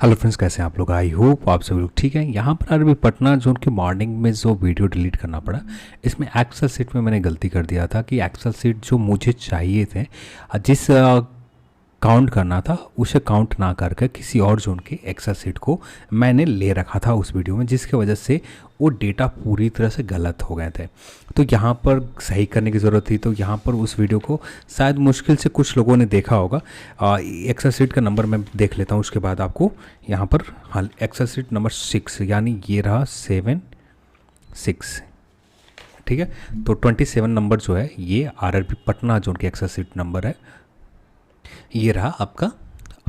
Hello friends, कैसे हैं आप लोग। आई होप आप सभी लोग ठीक हैं। यहाँ पर अभी पटना जोन की मॉर्निंग में जो वीडियो डिलीट करना पड़ा, इसमें एक्सेल सीट में मैंने गलती कर दिया था कि एक्सेल सीट जो मुझे चाहिए थे, जिस काउंट करना था उसे काउंट ना करके किसी और जोन के एक्सेल सीट को मैंने ले रखा था उस वीडियो में, जिसकी वजह से वो डेटा पूरी तरह से गलत हो गए थे। तो यहाँ पर सही करने की ज़रूरत थी। तो यहाँ पर उस वीडियो को शायद मुश्किल से कुछ लोगों ने देखा होगा। एक्सेल सीट का नंबर मैं देख लेता हूँ, उसके बाद आपको यहाँ पर हाँ एक्सेल सीट नंबर 6 यानी ये रहा 7-6, ठीक है। तो 27 नंबर जो है ये आरआरबी पटना जोन के एक्सेल सीट नंबर है। ये रहा आपका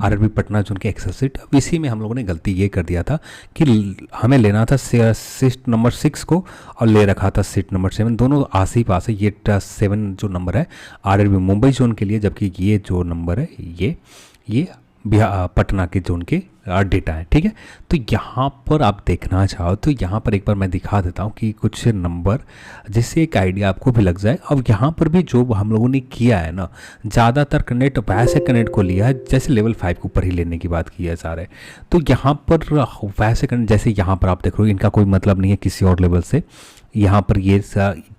आरआरबी पटना जोन के एक्सेल सीट। अब इसी में हम लोगों ने गलती ये कर दिया था कि हमें लेना था सीट नंबर 6 को और ले रखा था सीट नंबर 7। दोनों आस ही पास है। ये 7 जो नंबर है आरआरबी मुंबई जोन के लिए, जबकि ये जो नंबर है ये बिहार पटना के जोन के डेटा है, ठीक है। तो यहाँ पर आप देखना चाहो तो यहाँ पर एक बार मैं दिखा देता हूँ कि कुछ नंबर, जिससे एक आइडिया आपको भी लग जाए। अब यहाँ पर भी जो हम लोगों ने किया है ना, ज़्यादातर कैंडिडेट वैसे कैंडिडेट को लिया है जैसे लेवल 5 के ऊपर ही लेने की बात की है सारे। तो यहाँ पर वैसे कैंडिडेट, जैसे यहाँ पर आप देख रहे हो, इनका कोई मतलब नहीं है किसी और लेवल से। यहाँ पर ये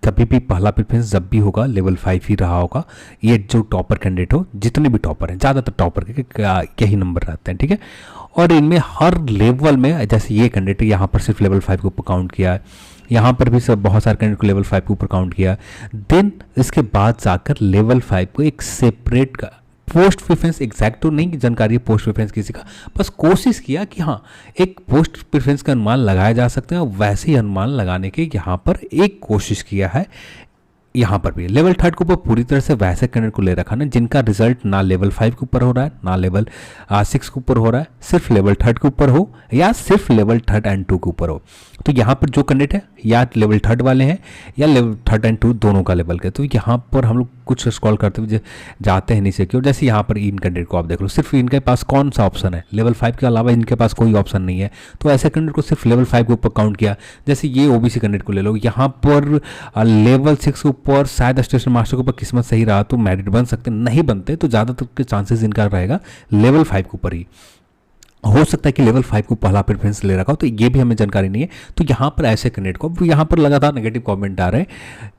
कभी भी पहला प्रेफरेंस जब भी होगा लेवल 5 ही रहा होगा। ये जो टॉपर कैंडिडेट हो, जितने भी टॉपर हैं, ज़्यादातर टॉपर के यही नंबर रहते हैं, ठीक है। और इनमें हर लेवल में, जैसे ये कैंडिडेट यहाँ पर सिर्फ लेवल 5 के ऊपर काउंट किया है, यहाँ पर भी सब बहुत सारे कैंडिडेट को लेवल 5 के ऊपर काउंट किया। देन इसके बाद जाकर लेवल 5 को एक सेपरेट का पोस्ट प्रेफरेंस, एग्जैक्ट तो नहीं जानकारी है पोस्ट प्रेफरेंस किसी का, बस कोशिश किया कि हाँ एक पोस्ट प्रेफरेंस का अनुमान लगाया जा सकते हैं। वैसे ही अनुमान लगाने के यहाँ पर एक कोशिश किया है। यहाँ पर भी लेवल 3 के ऊपर पूरी तरह से वैसे कैंडिडेट को ले रखा ना जिनका रिजल्ट ना लेवल 5 के ऊपर हो रहा है ना लेवल 6 के ऊपर हो रहा है, सिर्फ लेवल 3 के ऊपर हो या सिर्फ लेवल 3 एंड 2 के ऊपर हो। तो यहाँ पर जो कैंडिडेट है या लेवल 3 वाले हैं या लेवल 3 एंड 2 दोनों का लेवल के। तो यहाँ पर हम लोग कुछ स्क्रॉल करते हुए जाते हैं नीचे की ओर। जैसे यहाँ पर इन कैंडिडेट को आप देख लो, सिर्फ इनके पास कौन सा ऑप्शन है, लेवल 5 के अलावा इनके पास कोई ऑप्शन नहीं है। तो ऐसे कैंडिडेट को सिर्फ लेवल 5 के ऊपर काउंट किया। जैसे ये ओबीसी कैंडिडेट को ले लो, यहाँ पर लेवल 6 के ऊपर शायद स्टेशन मास्टर के ऊपर किस्मत सही रहा तो मेरिट बन सकते, नहीं बनते तो ज़्यादातर के चांसेस इनका रहेगा लेवल 5 के ऊपर ही। हो सकता है कि लेवल 5 को पहला प्रेफरेंस ले रखा हो, तो ये भी हमें जानकारी नहीं है। तो यहाँ पर ऐसे कैंडिडेट को, यहाँ पर लगातार नेगेटिव कमेंट आ रहे हैं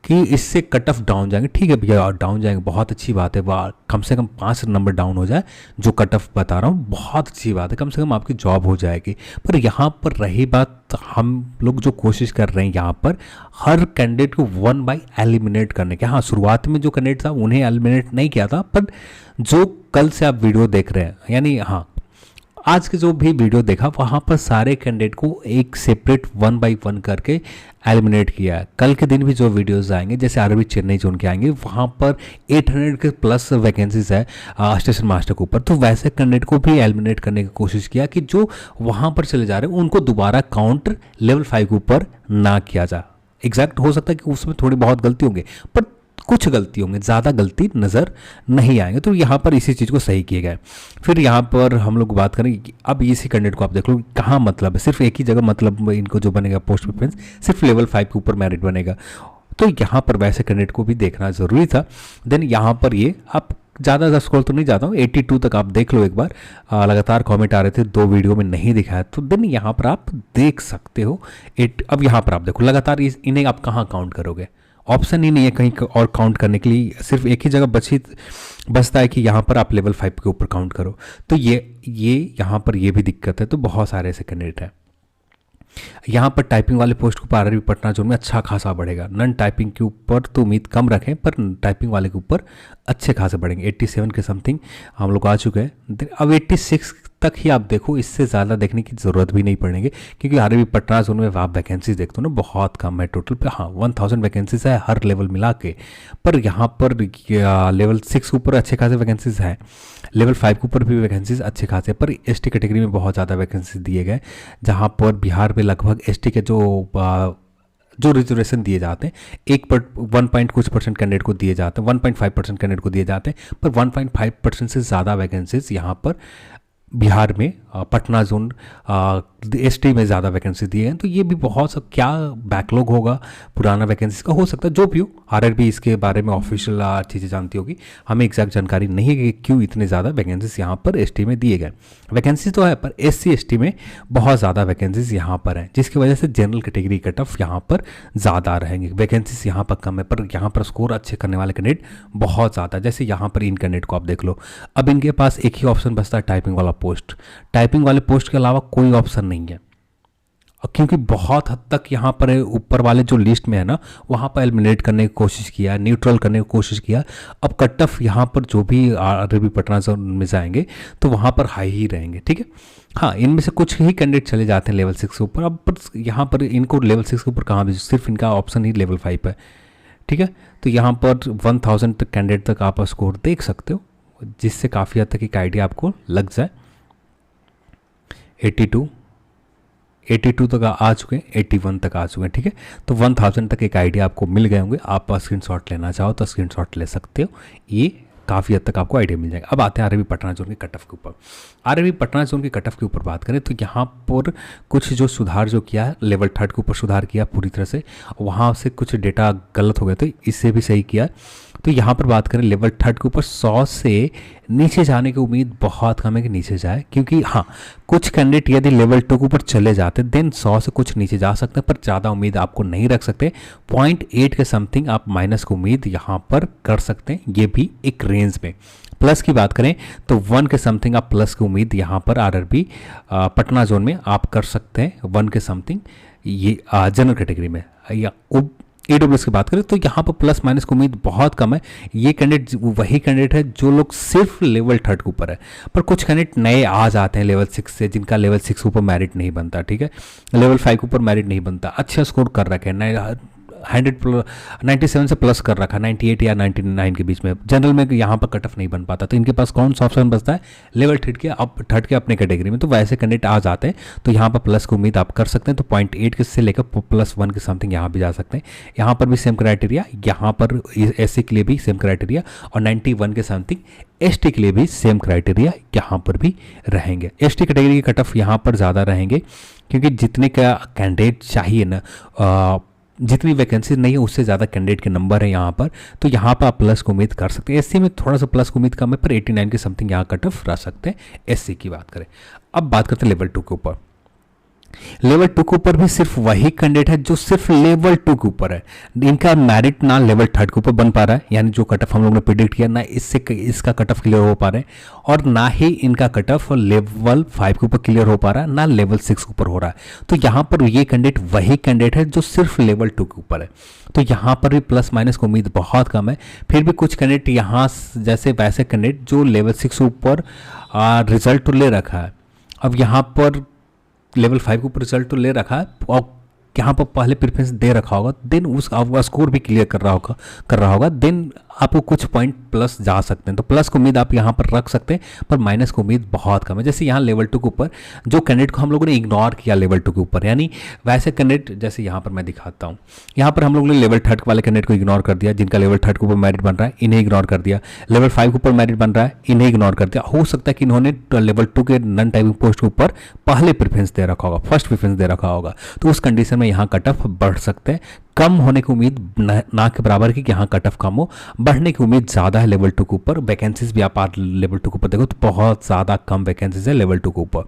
कि इससे कट ऑफ डाउन जाएंगे। ठीक है भैया, डाउन जाएंगे, बहुत अच्छी बात है। कम से कम 5 नंबर डाउन हो जाए, जो कट ऑफ बता रहा हूँ, बहुत अच्छी बात है। कम से कम आपकी जॉब हो जाएगी। पर यहाँ पर रही बात, हम लोग जो कोशिश कर रहे हैं यहाँ पर हर कैंडिडेट को 1 बाय एलिमिनेट करने के। हाँ, शुरुआत में जो कैंडिडेट था उन्हें एलिमिनेट नहीं किया था, पर जो कल से आप वीडियो देख रहे हैं, यानी हाँ आज के जो भी वीडियो देखा, वहाँ पर सारे कैंडिडेट को एक सेपरेट 1 बाय 1 करके एलिमिनेट किया है। कल के दिन भी जो वीडियोस आएंगे, जैसे आरआरबी चेन्नई जोन के आएंगे, वहाँ पर 800 के प्लस वैकेंसीज है स्टेशन मास्टर के ऊपर। तो वैसे कैंडिडेट को भी एलिमिनेट करने की कोशिश किया कि जो वहाँ पर चले जा रहे हैं उनको दोबारा काउंट लेवल 5 के ऊपर ना किया जाए। एग्जैक्ट हो सकता है कि उसमें थोड़ी बहुत गलती होंगे, पर कुछ गलती होंगे, ज़्यादा गलती नज़र नहीं आएंगे। तो यहाँ पर इसी चीज़ को सही किया गया है। फिर यहाँ पर हम लोग बात करें, अब इसी कैंडिडेट को आप देख लो कहाँ मतलब है, सिर्फ एक ही जगह मतलब इनको जो बनेगा पोस्ट प्रेफरेंस, सिर्फ लेवल 5 के ऊपर मेरिट बनेगा। तो यहाँ पर वैसे कैंडिडेट को भी देखना ज़रूरी था। देन यहाँ पर ये आप ज़्यादा स्क्रॉल तो नहीं जाता हूँ, 82 तक आप देख लो एक बार। लगातार कमेंट आ रहे थे, 2 वीडियो में नहीं दिखाया, तो देन यहाँ पर आप देख सकते हो। अब यहाँ पर आप देखो लगातार इन्हें आप कहाँ काउंट करोगे, ऑप्शन ही नहीं है कहीं और काउंट करने के लिए। सिर्फ एक ही जगह बचता है कि यहाँ पर आप लेवल 5 के ऊपर काउंट करो। तो ये यहाँ पर ये भी दिक्कत है। तो बहुत सारे ऐसे कैंडिडेट हैं। यहाँ पर टाइपिंग वाले पोस्ट के ऊपर आरआरबी पटना जोन में अच्छा खासा बढ़ेगा। नॉन टाइपिंग के ऊपर तो उम्मीद कम रखें, पर टाइपिंग वाले के ऊपर अच्छे खासे बढ़ेंगे। 87 के समथिंग हम लोग आ चुके हैं। अब 86 तक ही आप देखो, इससे ज़्यादा देखने की ज़रूरत भी नहीं पड़ेगी, क्योंकि आरआरबी पटना जोन में आप वैकेंसीज देखते हो ना, बहुत कम है टोटल पे। हाँ 1000 वैकेंसीज है हर लेवल मिला के, पर यहाँ पर लेवल 6 के ऊपर अच्छे खासे वैकेंसीज हैं, लेवल 5 के ऊपर भी वैकेंसीज अच्छे खासे, पर एसटी कैटेगरी में बहुत ज़्यादा वैकेंसीज दिए गए। जहाँ पर बिहार में लगभग एसटी के जो रिजर्वेशन दिए जाते हैं 1 कुछ परसेंट कैंडिडेट को दिए जाते हैं, 1.5% कैंडिडेट को दिए जाते हैं, पर 1.5% से ज़्यादा वैकेंसीज यहाँ पर बिहार में पटना जोन एसटी में ज़्यादा वैकेंसी दिए हैं। तो ये भी बहुत सब क्या बैकलॉग होगा पुराना वैकेंसी का, हो सकता है जो भी हो। आरआरबी इसके बारे में ऑफिशियल चीज़ें जानती होगी, हमें एग्जैक्ट जानकारी नहीं है कि क्यों इतने ज़्यादा वैकेंसीज यहाँ पर एसटी में दिए गए। वैकेंसी तो है पर एससी एसटी में बहुत ज़्यादा वैकेंसीज यहाँ पर हैं, जिसकी वजह से जनरल कैटेगरी कट ऑफ यहाँ पर ज़्यादा रहेंगे। वैकेंसीज यहाँ पर कम है पर यहाँ पर स्कोर अच्छे करने वाले कैंडिडेट बहुत ज़्यादा। जैसे यहाँ पर इन कैंडिडेट को आप देख लो, अब इनके पास एक ही ऑप्शन बचता है टाइपिंग वाला पोस्ट। टाइपिंग वाले पोस्ट के अलावा कोई ऑप्शन नहीं है, और क्योंकि बहुत हद तक यहाँ पर ऊपर वाले जो लिस्ट में है ना, वहाँ पर एलिमिनेट करने की कोशिश किया, न्यूट्रल करने की कोशिश किया। अब कट ऑफ यहाँ पर जो भी आरआरबी पटना जोन में जाएंगे तो वहाँ पर हाई ही रहेंगे, ठीक है। हाँ, इनमें से कुछ ही कैंडिडेट चले जाते हैं लेवल 6 के ऊपर। अब पर यहाँ पर इनको लेवल 6 के ऊपर कहाँ भी, सिर्फ इनका ऑप्शन ही लेवल 5 है, ठीक है। तो यहाँ पर 1000 तक कैंडिडेट तक आप स्कोर देख सकते हो, जिससे काफ़ी हद तक एक आइडिया आपको लग जाए। 82 तक आ चुके हैं, 81 तक आ चुके हैं, ठीक है। तो 1000 तक एक आइडिया आपको मिल गए होंगे। आप स्क्रीनशॉट लेना चाहो तो स्क्रीनशॉट ले सकते हो, ये काफ़ी हद तक आपको आइडिया मिल जाएगा। अब आते हैं आरआरबी पटना जोन के कट ऑफ के ऊपर। आरआरबी पटना जोन के कट ऑफ के ऊपर बात करें तो यहाँ पर कुछ जो सुधार जो किया है, लेवल 3 के ऊपर सुधार किया पूरी तरह से, वहाँ से कुछ डेटा गलत हो गए थे, इससे भी सही किया। तो यहाँ पर बात करें लेवल 3 के ऊपर 100 से नीचे जाने की उम्मीद बहुत कम है कि नीचे जाए, क्योंकि हाँ कुछ कैंडिडेट यदि लेवल 2 के ऊपर चले जाते देन 100 से कुछ नीचे जा सकते हैं, पर ज़्यादा उम्मीद आपको नहीं रख सकते। 0.8 के समथिंग आप माइनस की उम्मीद यहाँ पर कर सकते हैं, ये भी एक रेंज में। प्लस की बात करें तो 1 के समथिंग आप प्लस की उम्मीद यहाँ पर आरआरबी पटना जोन में आप कर सकते हैं, 1 के समथिंग ये जनरल कैटेगरी में। या AWS की बात करें तो यहाँ पर प्लस माइनस की उम्मीद बहुत कम है। ये कैंडिडेट वही कैंडिडेट है जो लोग सिर्फ लेवल 3 के ऊपर है, पर कुछ कैंडिडेट नए आ जाते हैं लेवल 6 से, जिनका लेवल 6 के ऊपर मेरिट नहीं बनता, ठीक है। लेवल 5 के ऊपर मेरिट नहीं बनता, अच्छा स्कोर कर रखे हैं, 97 से प्लस कर रखा, 98 या 99 के बीच में। जनरल में यहाँ पर कट ऑफ नहीं बन पाता, तो इनके पास कौन सा ऑप्शन बचता है, लेवल 3 के अपने कैटेगरी में। तो वैसे कैंडिडेट आ जाते हैं, तो यहाँ पर प्लस की उम्मीद आप कर सकते हैं। तो 0.8 से लेकर +1 के समथिंग यहाँ भी जा सकते हैं। यहाँ पर भी सेम क्राइटेरिया, यहाँ पर एससी के लिए भी सेम क्राइटेरिया, और 91 के समथिंग एसटी के लिए भी सेम क्राइटेरिया यहाँ पर भी रहेंगे। एसटी कैटेगरी के कट ऑफ यहाँ पर ज़्यादा रहेंगे, क्योंकि जितने का कैंडिडेट चाहिए ना, जितनी वैकेंसी नहीं है उससे ज़्यादा कैंडिडेट के नंबर है यहाँ पर, तो यहाँ पर आप प्लस को उम्मीद कर सकते हैं। एससी में थोड़ा सा प्लस को उम्मीद कम है, पर 89 के समथिंग यहाँ कट ऑफ रह सकते हैं एससी की बात करें। अब बात करते हैं लेवल 2 के ऊपर। लेवल 2 के ऊपर भी सिर्फ वही कैंडिडेट है जो सिर्फ लेवल 2 के ऊपर है। इनका मेरिट ना लेवल 3 के ऊपर बन पा रहा है, यानी जो कट ऑफ हम लोगों ने प्रिडिक्ट किया ना, इससे इसका कट ऑफ क्लियर हो पा रहे हैं, और ना ही इनका कट ऑफ लेवल 5 के ऊपर क्लियर हो पा रहा है, ना लेवल 6 के ऊपर हो रहा है। तो यहाँ पर ये कैंडिडेट वही कैंडिडेट है जो सिर्फ लेवल 2 के ऊपर है। तो यहाँ पर भी प्लस माइनस की उम्मीद बहुत कम है। फिर भी कुछ कैंडिडेट यहाँ जैसे वैसे कैंडिडेट जो लेवल 6 के ऊपर रिजल्ट तो ले रखा है, अब यहाँ पर लेवल 5 के ऊपर रिजल्ट तो ले रखा है, और यहाँ पर पहले प्रेफरेंस दे रखा होगा, देन उस आपका स्कोर भी क्लियर कर रहा होगा, देन आपको कुछ पॉइंट प्लस जा सकते हैं। तो प्लस की उम्मीद आप यहाँ पर रख सकते हैं, पर माइनस की उम्मीद बहुत कम है। जैसे यहाँ लेवल 2 के ऊपर जो कैंडिडेट को हम लोगों ने इग्नोर किया लेवल 2 के ऊपर, यानी वैसे कैंडिडेट जैसे यहाँ पर मैं दिखाता हूँ, यहाँ पर हम लोगों ने लेवल 3 वाले कैंडिडेट को इग्नोर कर दिया, जिनका लेवल 3 के ऊपर मेरिट बन रहा है इन्हें इग्नोर कर दिया। लेवल 5 के ऊपर मेरिट बन रहा है इन्हें इग्नोर कर दिया। हो सकता है कि इन्होंने लेवल 2 के नॉन टाइपिंग पोस्ट के ऊपर पहले प्रेफरेंस दे रखा होगा, फर्स्ट प्रेफरेंस दे रखा होगा, तो उस कंडीशन में यहाँ कट ऑफ बढ़ सकते हैं। कम होने की उम्मीद ना के बराबर की, यहाँ कट ऑफ कम हो, बढ़ने की उम्मीद ज़्यादा है लेवल 2 के ऊपर। वैकेंसीज भी आप लेवल 2 के ऊपर देखो तो बहुत ज़्यादा कम वैकेंसीज है लेवल 2 के ऊपर।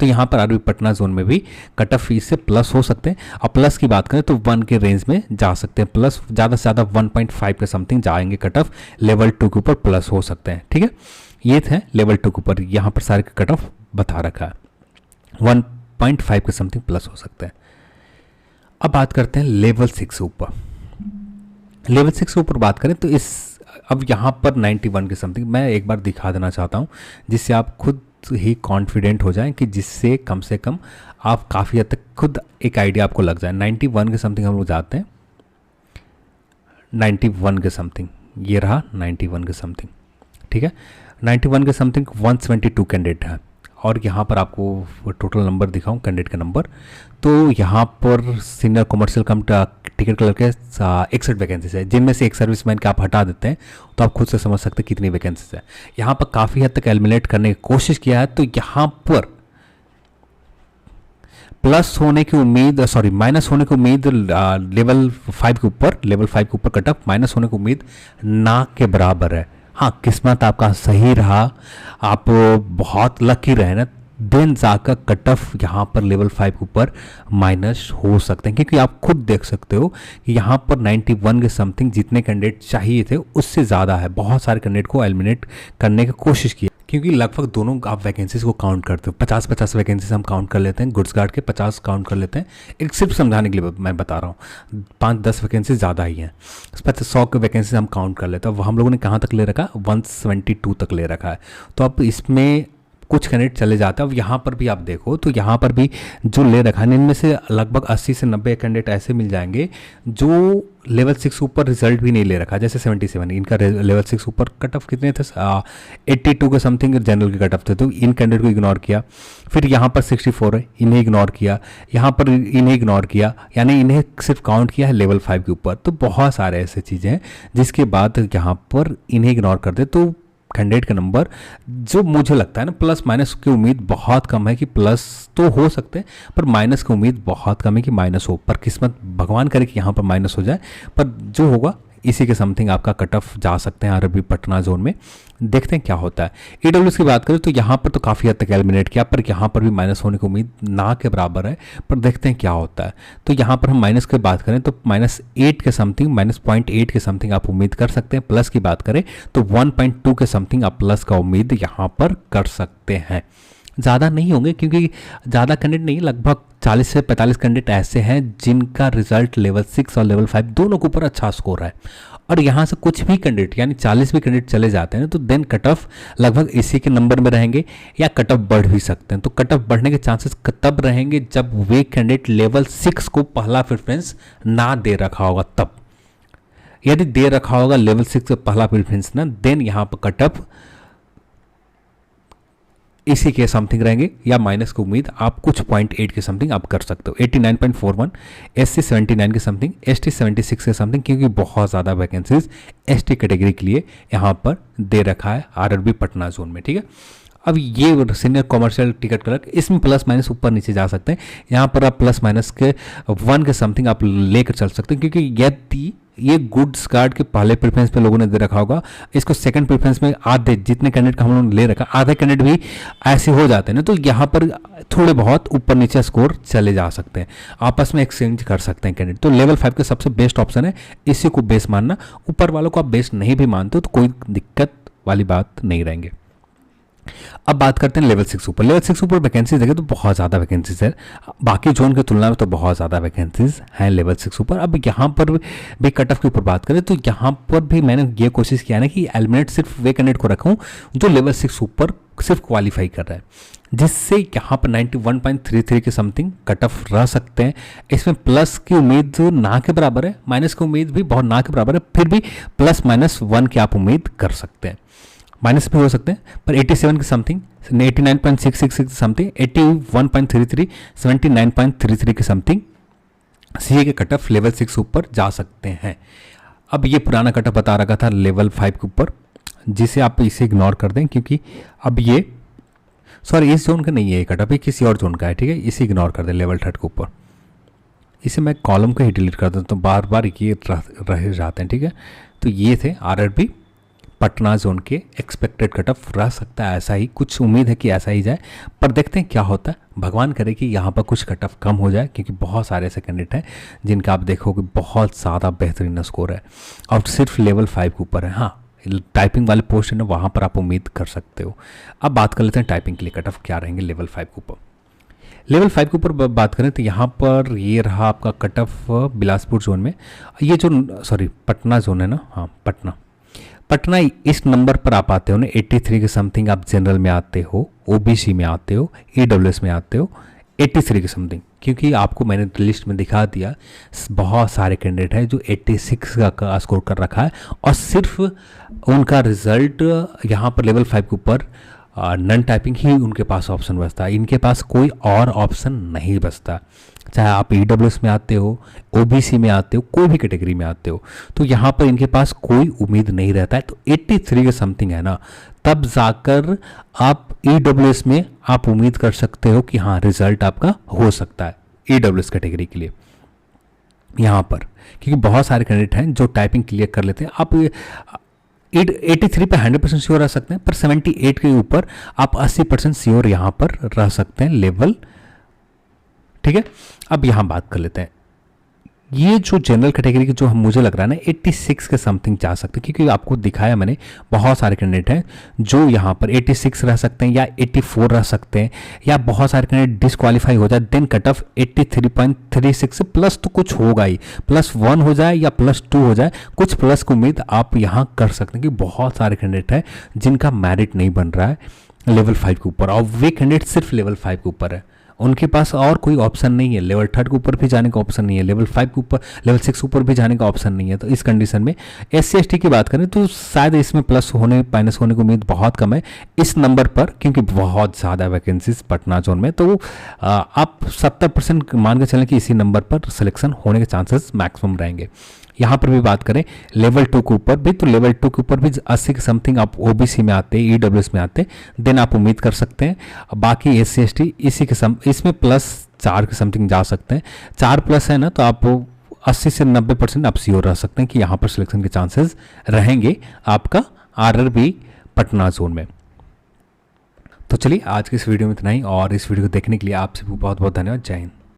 तो यहाँ पर आरआरबी पटना जोन में भी कट ऑफ फीस से प्लस हो सकते हैं। और प्लस की बात करें तो 1 के रेंज में जा सकते हैं, प्लस ज़्यादा से ज़्यादा 1.5 के समथिंग जाएंगे कट ऑफ, लेवल 2 के ऊपर प्लस हो सकते हैं, ठीक है। ये थे लेवल 2 के ऊपर, यहाँ पर सारे कट ऑफ बता रखा है, 1.5 के समथिंग प्लस हो सकते हैं। अब बात करते हैं लेवल 6 से ऊपर। लेवल 6 से ऊपर बात करें तो अब यहाँ पर 91 के समथिंग मैं एक बार दिखा देना चाहता हूँ, जिससे आप खुद ही कॉन्फिडेंट हो जाएं, कि जिससे कम से कम आप काफ़ी हद तक खुद एक आइडिया आपको लग जाए। 91 के समथिंग हम लोग जाते हैं, 91 के समथिंग ये रहा, 91 के समथिंग, ठीक है। 91 के समथिंग 172 कैंडिडेट है, और यहाँ पर आपको टोटल नंबर दिखाऊं कैंडिडेट का नंबर, तो यहाँ पर सीनियर कमर्शियल कम टिकट क्लर्क के 61 वैकेंसीज है, जिनमें से एक सर्विसमैन का आप हटा देते हैं तो आप खुद से समझ सकते हैं कितनी वैकेंसीज है। यहाँ पर काफ़ी हद तक एलिमिनेट करने की कोशिश किया है, तो यहाँ पर प्लस होने की उम्मीद, सॉरी माइनस होने की उम्मीद लेवल 5 के ऊपर, लेवल 5 के ऊपर कट ऑफ माइनस होने की उम्मीद ना के बराबर है। हाँ, किस्मत आपका सही रहा, आप बहुत लकी रहे ना, देन जाकर कट ऑफ यहाँ पर लेवल 5 के ऊपर माइनस हो सकते हैं, क्योंकि आप खुद देख सकते हो कि यहाँ पर 91 के समथिंग जितने कैंडिडेट चाहिए थे उससे ज़्यादा है। बहुत सारे कैंडिडेट को एलिमिनेट करने की कोशिश की, क्योंकि लगभग दोनों आप वैकेंसीज को काउंट करते हो, 50-50 वैकेंसीज हम काउंट कर लेते हैं, गुड्स गार्ड के 50 काउंट कर लेते हैं, एक सिर्फ समझाने के लिए मैं बता रहा हूँ, 5-10 वैकेंसीज ज़्यादा ही हैं, 100 के वैकेंसीज हम काउंट कर लेते हैं। अब हम लोगों ने कहाँ तक ले रखा, 172 तक ले रखा है। तो अब इसमें कुछ कैंडिडेट चले जाते हैं। अब यहाँ पर भी आप देखो तो यहाँ पर भी जो ले रखा है, इनमें से लगभग 80 से 90 कैंडिडेट ऐसे मिल जाएंगे जो लेवल 6 ऊपर रिजल्ट भी नहीं ले रखा, जैसे 77 इनका लेवल 6 ऊपर कट ऑफ कितने थे, 82 के समथिंग जनरल के कट ऑफ थे, तो इन कैंडिडेट को इग्नोर किया। फिर यहाँ पर 64 है, इन्हें इग्नोर किया, यहाँ पर इन्हें इग्नोर किया, यानी इन्हें सिर्फ काउंट किया है लेवल 5 के ऊपर। तो बहुत सारे ऐसे चीज़ें हैं जिसके बाद यहाँ पर इन्हें इग्नोर कर दे, तो कैंडिडेट का नंबर जो मुझे लगता है ना, प्लस माइनस की उम्मीद बहुत कम है कि प्लस तो हो सकते हैं, पर माइनस की उम्मीद बहुत कम है कि माइनस हो। पर किस्मत भगवान करे कि यहाँ पर माइनस हो जाए, पर जो होगा इसी के समथिंग आपका कट ऑफ जा सकते हैं आरआरबी पटना जोन में। देखते हैं क्या होता है। ईडब्ल्यूएस की बात करें तो यहाँ पर तो काफ़ी हद तक एलिमिनेट किया, पर यहाँ पर भी माइनस होने की उम्मीद ना के बराबर है, पर देखते हैं क्या होता है। तो यहाँ पर हम माइनस की बात करें तो -8 के समथिंग, -0.8 के समथिंग आप उम्मीद कर सकते हैं। प्लस की बात करें तो 1.2 के समथिंग आप प्लस का उम्मीद यहाँ पर कर सकते हैं। ज़्यादा नहीं होंगे क्योंकि ज़्यादा कैंडिडेट नहीं, लगभग 40 से 45 कैंडिडेट ऐसे हैं जिनका रिजल्ट लेवल 6 और लेवल 5 दोनों के ऊपर अच्छा स्कोर है। और यहाँ से कुछ भी कैंडिडेट यानी 40 भी कैंडिडेट चले जाते हैं तो देन कट ऑफ लगभग इसी के नंबर में रहेंगे, या कट ऑफ बढ़ भी सकते हैं। तो कट ऑफ बढ़ने के चांसेस तब रहेंगे जब वे कैंडिडेट लेवल 6 को पहला प्रेफरेंस ना दे रखा होगा। तब यदि दे रखा होगा लेवल 6 का पहला प्रेफरेंस ना, देन यहाँ पर कट ऑफ इसी के समथिंग रहेंगे, या माइनस की उम्मीद आप कुछ 0.8 के समथिंग आप कर सकते हो। 89.41, SC 79 के समथिंग, ST 76 के समथिंग, क्योंकि बहुत ज़्यादा वैकेंसीज ST कैटेगरी के लिए यहाँ पर दे रखा है आरआरबी पटना जोन में। ठीक है, अब ये सीनियर कॉमर्शियल टिकट क्लर्क, इसमें प्लस माइनस ऊपर नीचे जा सकते हैं। यहाँ पर आप प्लस माइनस के 1 के समथिंग आप लेकर चल सकते हैं, क्योंकि यदि ये गुड्स गार्ड के पहले प्रेफरेंस पे लोगों ने दे रखा होगा, इसको सेकंड प्रेफरेंस में आधे जितने कैंडिडेट का हम लोगों ने ले रखा, आधे कैंडिडेट भी ऐसे हो जाते हैं ना, तो यहाँ पर थोड़े बहुत ऊपर नीचे स्कोर चले जा सकते हैं, आपस में एक्सचेंज कर सकते हैं कैंडिडेट। तो लेवल 5 का सबसे बेस्ट ऑप्शन है, इसी को बेस मानना। ऊपर वालों को आप बेस नहीं भी मानते हो तो कोई दिक्कत वाली बात नहीं रहेंगे। अब बात करते हैं लेवल 6 ऊपर। लेवल 6 ऊपर वैकेंसीज देखें तो बहुत ज़्यादा वैकेंसीज है, बाकी जोन की तुलना में तो बहुत ज़्यादा वैकेंसीज हैं लेवल 6 ऊपर। अब यहाँ पर भी कट ऑफ के ऊपर बात करें तो यहाँ पर भी मैंने ये कोशिश किया ना कि एलिमिनेट सिर्फ वे कैंडिडेट को रखूँ जो लेवल 6 ऊपर सिर्फ क्वालिफाई कर रहा है, जिससे यहाँ पर 91.33 के समथिंग कट ऑफ रह सकते हैं। इसमें प्लस की उम्मीद जो ना के बराबर है, माइनस की उम्मीद भी बहुत ना के बराबर है, फिर भी +-1 की आप उम्मीद कर सकते हैं। माइनस भी हो सकते हैं, पर 87 के समथिंग, 89.666 समथिंग, 81.33, 79.33 के समथिंग सीए के कट ऑफ लेवल 6 ऊपर जा सकते हैं। अब ये पुराना कट ऑफ बता रखा था लेवल 5 के ऊपर, जिसे आप इसे इग्नोर कर दें, क्योंकि अब ये सॉरी इस जोन का नहीं है ये कट ऑफ, ये किसी और जोन का है। ठीक है, इसे इग्नोर कर दें लेवल 3 के ऊपर। इसे मैं कॉलम को ही डिलीट कर देता हूँ, बार बार ये रह जाते हैं। ठीक है, तो ये थे आरआरबी पटना जोन के एक्सपेक्टेड कट ऑफ रह सकता है, ऐसा ही कुछ उम्मीद है कि ऐसा ही जाए, पर देखते हैं क्या होता है। भगवान करे कि यहाँ पर कुछ कट ऑफ कम हो जाए, क्योंकि बहुत सारे ऐसे कैंडिडेट हैं जिनका आप देखोगे बहुत ज़्यादा बेहतरीन स्कोर है और सिर्फ लेवल 5 के ऊपर है। हाँ, टाइपिंग वाले पोस्ट है ना, वहाँ पर आप उम्मीद कर सकते हो। अब बात कर लेते हैं टाइपिंग के लिए कट ऑफ क्या रहेंगे लेवल 5 के ऊपर। लेवल 5 के ऊपर बात करें तो यहाँ पर ये रहा आपका कट ऑफ बिलासपुर जोन में, ये जो सॉरी पटना जोन है ना, हाँ पटना इस नंबर पर आप आते हो ना, 83 के समथिंग आप जनरल में आते हो, ओबीसी में आते हो, ईडब्ल्यूएस में आते हो, 83 के समथिंग, क्योंकि आपको मैंने लिस्ट में दिखा दिया बहुत सारे कैंडिडेट हैं जो 86 का स्कोर कर रखा है और सिर्फ उनका रिजल्ट यहाँ पर लेवल 5 के ऊपर नन टाइपिंग ही उनके पास ऑप्शन बचता है, इनके पास कोई और ऑप्शन नहीं बचता। चाहे आप EWS में आते हो, OBC में आते हो, कोई भी कैटेगरी में आते हो, तो यहाँ पर इनके पास कोई उम्मीद नहीं रहता है। तो 83 के समथिंग है ना, तब जाकर आप EWS में आप उम्मीद कर सकते हो कि हाँ रिजल्ट आपका हो सकता है EWS कैटेगरी के लिए यहाँ पर, क्योंकि बहुत सारे कैंडिडेट हैं जो टाइपिंग क्लियर कर लेते हैं। आप 83 पे 100% श्योर रह सकते हैं, पर 78 के ऊपर आप 80% श्योर यहाँ पर रह सकते हैं लेवल। ठीक है, अब यहाँ बात कर लेते हैं, ये जो जनरल कैटेगरी की जो मुझे लग रहा है ना 86 के समथिंग जा सकते हैं, क्योंकि आपको दिखाया मैंने बहुत सारे कैंडिडेट हैं जो यहाँ पर 86 रह सकते हैं या 84 रह सकते हैं, या बहुत सारे कैंडिडेट डिसक्वालीफाई हो जाए, देन कट ऑफ 83.36 से प्लस तो कुछ होगा ही, +1 हो जाए या +2 हो जाए, कुछ प्लस की उम्मीद आप यहाँ कर सकते हैं। कि बहुत सारे कैंडिडेट हैं जिनका मेरिट नहीं बन रहा है लेवल 5 के ऊपर, और वे कैंडिडेट सिर्फ लेवल 5 के ऊपर है, उनके पास और कोई ऑप्शन नहीं है, लेवल 3 के ऊपर भी जाने का ऑप्शन नहीं है, लेवल 5 के ऊपर, लेवल 6 के ऊपर भी जाने का ऑप्शन नहीं है। तो इस कंडीशन में SC ST की बात करें तो शायद इसमें प्लस होने माइनस होने की उम्मीद बहुत कम है इस नंबर पर, क्योंकि बहुत ज़्यादा वैकेंसीज पटना जोन में। तो आप 70% मान के चलें कि इसी नंबर पर सिलेक्शन होने के चांसेस मैक्सिमम रहेंगे। यहाँ पर भी बात करें लेवल 2 के ऊपर भी, तो लेवल 2 के ऊपर भी 80 के समथिंग आप OBC में आते हैं, EWS में आते हैं, देन आप उम्मीद कर सकते हैं। बाकी SC ST इसी के इसमें +4 के समथिंग जा सकते हैं, 4+ है ना, तो आप 80 से 90% आप श्योर रह सकते हैं कि यहाँ पर सिलेक्शन के चांसेस रहेंगे आपका RRB पटना जोन में। तो चलिए आज की इस वीडियो में इतना ही, और इस वीडियो को देखने के लिए आपसे बहुत बहुत धन्यवाद। जय हिंद।